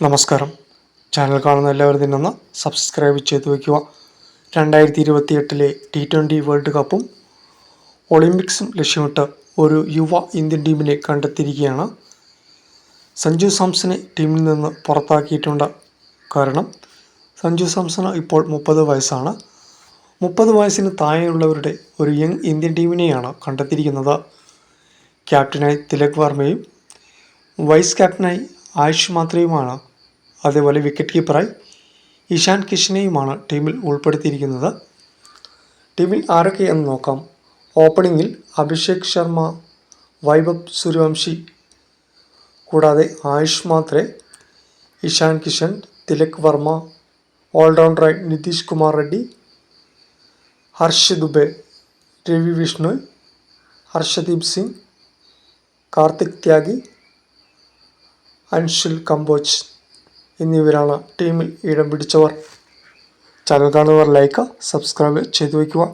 നമസ്കാരം. ചാനൽ കാണുന്ന എല്ലാവരും തന്നെ ഒന്ന് സബ്സ്ക്രൈബ് ചെയ്ത് വയ്ക്കുക. 2028 T20 വേൾഡ് കപ്പും ഒളിമ്പിക്സും ലക്ഷ്യമിട്ട് ഒരു യുവ ഇന്ത്യൻ ടീമിനെ കണ്ടെത്തിയിരിക്കുകയാണ്. സഞ്ജു സാംസനെ ടീമിൽ നിന്ന് പുറത്താക്കിയിട്ടുണ്ട്. കാരണം സഞ്ജു സാംസണ് ഇപ്പോൾ 30 വയസ്സാണ്. 30 വയസ്സിന് താഴെയുള്ളവരുടെ ഒരു യങ് ഇന്ത്യൻ ടീമിനെയാണ് കണ്ടെത്തിയിരിക്കുന്നത്. ക്യാപ്റ്റനായി തിലക് വർമ്മയും വൈസ് ക്യാപ്റ്റനായി ആയുഷ് മാത്രയുമാണ്. അതേപോലെ വിക്കറ്റ് കീപ്പറായി ഇഷാൻ കിഷനെയുമാണ് ടീമിൽ ഉൾപ്പെടുത്തിയിരിക്കുന്നത്. ടീമിൽ ആരൊക്കെയെന്ന് നോക്കാം. ഓപ്പണിങ്ങിൽ അഭിഷേക് ശർമ്മ, വൈഭവ് സൂര്യവംശി, കൂടാതെ ആയുഷ് മാത്രെ, ഇഷാൻ കിഷൻ, തിലക് വർമ്മ, ഓൾറൗണ്ടറായി നിതീഷ് കുമാർ റെഡ്ഡി, ഹർഷ് ദുബെ, രവി വിഷ്ണു, ഹർഷദീപ് സിംഗ്, കാർത്തിക് ത്യാഗി, അൻഷുൽ കമ്പോജ് എന്നിവരാണ് ടീമിൽ ഇടം പിടിച്ചവർ. ചാനൽ കാണുന്നവർ ലൈക്ക്, സബ്സ്ക്രൈബ് ചെയ്തു വയ്ക്കുക.